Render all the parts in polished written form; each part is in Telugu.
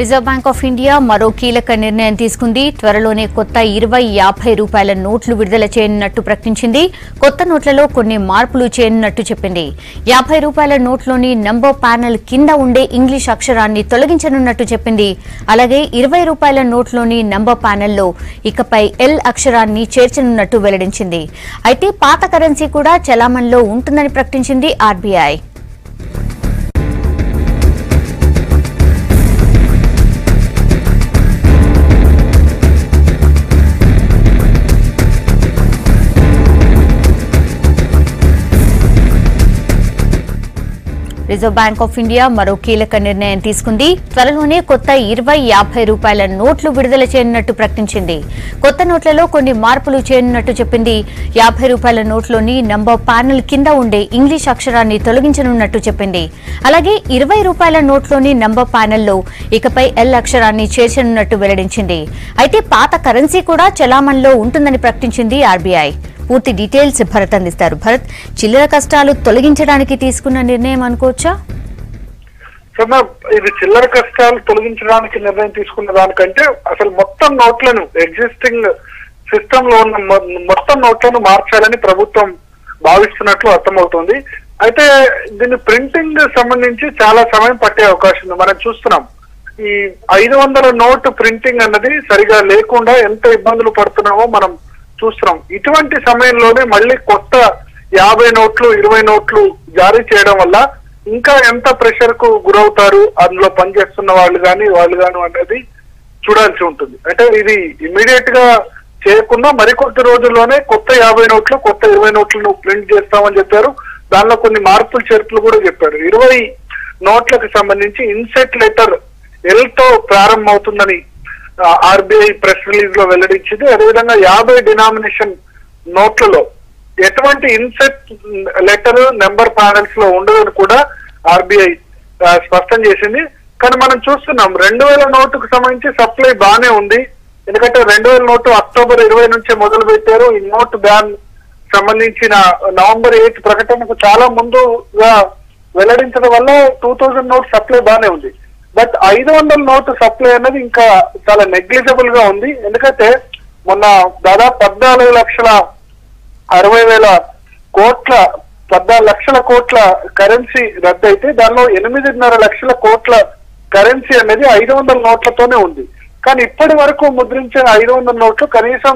రిజర్వ్ బ్యాంక్ ఆఫ్ ఇండియా మరో కీలక నిర్ణయం తీసుకుంది. త్వరలోనే కొత్త 20-50 రూపాయల నోట్లు విడుదల చేయనున్నట్టు ప్రకటించింది. కొత్త నోట్లలో కొన్ని మార్పులు చేయనున్నట్టు చెప్పింది. 50 రూపాయల నోట్లోని నంబర్ ప్యానెల్ కింద ఉండే ఇంగ్లీష్ అక్షరాన్ని తొలగించనున్నట్టు చెప్పింది. అలాగే 20 రూపాయల నోట్లోని నంబర్ ప్యానెల్లో ఇకపై ఎల్ అక్షరాన్ని చేర్చనున్నట్టు వెల్లడించింది. అయితే పాత కరెన్సీ కూడా చలామణిలో ఉంటుందని ప్రకటించింది RBI. Reserve bank of India మరో కీలక నిర్ణయం తీసుకుంది. త్వరలోనే కొత్త 20-50 రూపాయల నోట్లు విడుదల చేయనున్నట్టు ప్రకటించింది. కొత్త నోట్లలో కొన్ని మార్పులు చేయనున్నట్టు చెప్పింది. 50 రూపాయల నోట్లోని నంబర్ ప్యానెల్ కింద ఉండే ఇంగ్లీష్ అక్షరాన్ని తొలగించనున్నట్టు చెప్పింది. అలాగే 20 రూపాయల నోట్లోని నంబర్ ప్యానెల్లో ఇకపై ఎల్ అక్షరాన్ని చేర్చనున్నట్టు వెల్లడించింది. అయితే పాత కరెన్సీ కూడా చలామణిలో ఉంటుందని ప్రకటించింది ఆర్బీఐ. పూర్తి డీటెయిల్స్ భరత్ అందిస్తారు. భరత్, చిల్లర కష్టాలు తొలగించడానికి తీసుకున్న నిర్ణయం అనుకోవచ్చా? ఇది చిల్లర కష్టాలు తొలగించడానికి నిర్ణయం తీసుకున్న దానికంటే అసలు మొత్తం నోట్లను ఎగ్జిస్టింగ్ సిస్టమ్ లో ఉన్న మొత్తం నోట్లను మార్చాలని ప్రభుత్వం భావిస్తున్నట్లు అర్థమవుతోంది. అయితే దీన్ని ప్రింటింగ్ సంబంధించి చాలా సమయం పట్టే అవకాశం ఉంది. మనం చూస్తున్నాం ఈ 500 నోటు ప్రింటింగ్ అన్నది సరిగా లేకుండా ఎంత ఇబ్బందులు పడుతున్నామో మనం చూస్తున్నాం. ఇటువంటి సమయంలోనే మళ్ళీ కొత్త 50 నోట్లు 20 నోట్లు జారీ చేయడం వల్ల ఇంకా ఎంత ప్రెషర్ కు గురవుతారు అందులో పనిచేస్తున్న వాళ్ళు కానీ అనేది చూడాల్సి ఉంటుంది. అంటే ఇది ఇమ్మీడియట్ గా చేయకుండా మరికొద్ది రోజుల్లోనే కొత్త 50 నోట్లు కొత్త 20 నోట్లను ప్రింట్ చేస్తామని చెప్పారు. దానిలో కొన్ని మార్పులు చేర్పులు కూడా చెప్పారు. 20 నోట్లకు సంబంధించి ఇన్సెట్ లెటర్ ఎల్ తో ప్రారంభమవుతుందని ఆర్బీఐ ప్రెస్ రిలీజ్ లో వెల్లడించింది. అదేవిధంగా 50 డినామినేషన్ నోట్లలో ఎటువంటి ఇన్సెట్ లెటర్ నెంబర్ ప్యానెల్స్ లో ఉండదని కూడా ఆర్బీఐ స్పష్టం చేసింది. కానీ మనం చూస్తున్నాం 2000 నోటుకు సంబంధించి సప్లై బానే ఉంది. ఎందుకంటే 2000 నోటు అక్టోబర్ 20 నుంచి మొదలు పెట్టారు. ఈ నోట్ బ్యాన్ సంబంధించిన నవంబర్ 8 ప్రకటనకు చాలా ముందుగా వెల్లడించడం వల్ల 2000 నోట్ సప్లై బానే ఉంది. బట్ 500 నోటు సప్లై అనేది ఇంకా చాలా నెగ్లిజిబుల్ గా ఉంది. ఎందుకంటే మొన్న దాదాపు 14 లక్షల కోట్ల కరెన్సీ రద్దయితే దానిలో 8.5 లక్షల కోట్ల కరెన్సీ అనేది 500 నోట్లతోనే ఉంది. కానీ ఇప్పటి వరకు ముద్రించిన 500 నోట్లు కనీసం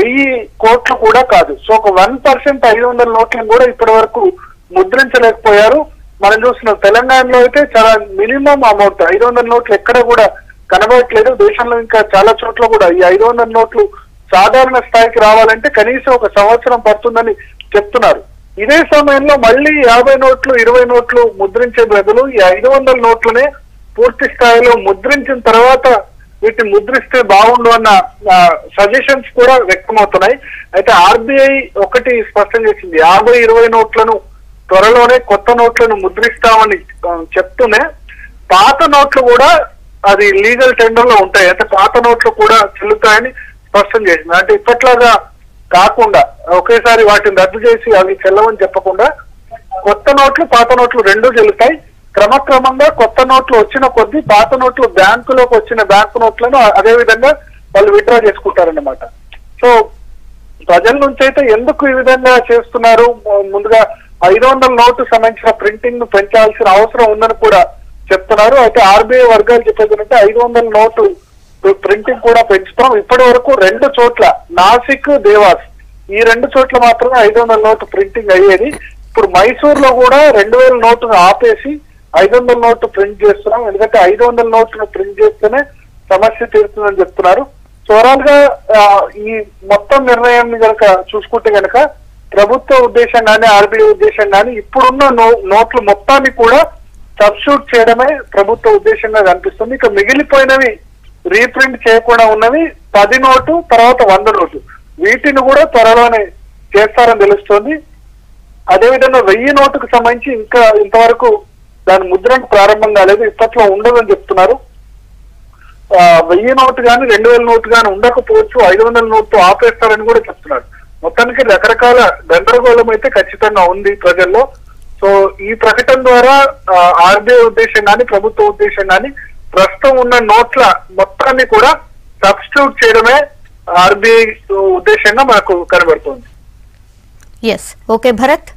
1000 కోట్లు కూడా కాదు. సో ఒక 1% 500 నోట్లను కూడా ఇప్పటి వరకు ముద్రించలేకపోయారు. మనం చూస్తున్నాం తెలంగాణలో అయితే చాలా మినిమం అమౌంట్ 500 నోట్లు ఎక్కడ కూడా కనబడట్లేదు. దేశంలో ఇంకా చాలా చోట్ల కూడా ఈ 500 నోట్లు సాధారణ స్థాయికి రావాలంటే కనీసం ఒక సంవత్సరం పడుతుందని చెప్తున్నారు. ఇదే సమయంలో మళ్ళీ 50 నోట్లు 20 నోట్లు ముద్రించే బదులు ఈ 500 నోట్లనే పూర్తి స్థాయిలో ముద్రించిన తర్వాత వీటిని ముద్రిస్తే బాగుండు అన్న సజెషన్స్ కూడా వ్యక్తమవుతున్నాయి. అయితే ఆర్బీఐ ఒకటి స్పష్టం చేసింది, 50-20 నోట్లను త్వరలోనే కొత్త నోట్లను ముద్రిస్తామని చెప్తూనే పాత నోట్లు కూడా అది లీగల్ టెండర్ లో ఉంటాయి. అంటే పాత నోట్లు కూడా చెల్లుతాయని స్పష్టం చేసింది. అంటే ఇప్పట్లాగా కాకుండా ఒకేసారి వాటిని రద్దు చేసి అవి చెల్లవని చెప్పకుండా కొత్త నోట్లు పాత నోట్లు రెండూ చెల్లుతాయి. క్రమక్రమంగా కొత్త నోట్లు వచ్చిన కొద్దీ పాత నోట్లు బ్యాంకులోకి వచ్చిన బ్యాంకు నోట్లను అదే విధంగా వాళ్ళు విత్డ్రా చేసుకుంటారన్నమాట. సో ప్రజల నుంచి అయితే ఎందుకు ఈ విధంగా చేస్తున్నారు, ముందుగా 500 నోటు సంబంధించిన ప్రింటింగ్ ను పెంచాల్సిన అవసరం ఉందని కూడా చెప్తున్నారు. అయితే ఆర్బీఐ వర్గాలు చెప్పేది అంటే 500 నోటు ప్రింటింగ్ కూడా పెంచుతాం. ఇప్పటి వరకు 2 చోట్ల నాసిక్ దేవాస్ ఈ 2 చోట్ల మాత్రమే 500 నోటు ప్రింటింగ్ అయ్యేది. ఇప్పుడు మైసూర్ లో కూడా 2000 నోటును ఆపేసి 500 నోటు ప్రింట్ చేస్తున్నాం. ఎందుకంటే 500 నోట్లను ప్రింట్ చేస్తేనే సమస్య తీరుతుందని చెప్తున్నారు. సో ఓవరాల్ గా ఈ మొత్తం నిర్ణయం కనుక చూసుకుంటే కనుక ప్రభుత్వ ఉద్దేశం కానీ ఆర్బీఐ ఉద్దేశం కానీ ఇప్పుడున్న నోట్లు మొత్తాన్ని కూడా సబ్స్టిట్యూట్ చేయడమే ప్రభుత్వ ఉద్దేశంగా కనిపిస్తుంది. ఇక మిగిలిపోయినవి రీప్రింట్ చేయకుండా ఉన్నవి 10 నోటు తర్వాత 100 నోటు వీటిని కూడా త్వరలోనే చేస్తారని తెలుస్తోంది. అదేవిధంగా 1000 నోటుకు సంబంధించి ఇంకా ఇంతవరకు దాని ముద్రణ ప్రారంభం కాలేదు, ఇప్పట్లో ఉండదని చెప్తున్నారు. 1000 నోటు కానీ 2000 నోటు కానీ ఉండకపోవచ్చు, 500 నోటు ఆపేస్తారని కూడా చెప్తున్నారు. మొత్తానికి రకరకాల గందరగోళం అయితే ఖచ్చితంగా ఉంది ప్రజల్లో. సో ఈ ప్రకటన ద్వారా ఆర్బీఐ ఉద్దేశం కానీ ప్రభుత్వ ఉద్దేశం కానీ ప్రస్తుతం ఉన్న నోట్ల మొత్తాన్ని కూడా సబ్స్టిట్యూట్ చేయడమే ఆర్బీఐ ఉద్దేశంగా మనకు కనబడుతుంది. Yes, okay Bharat.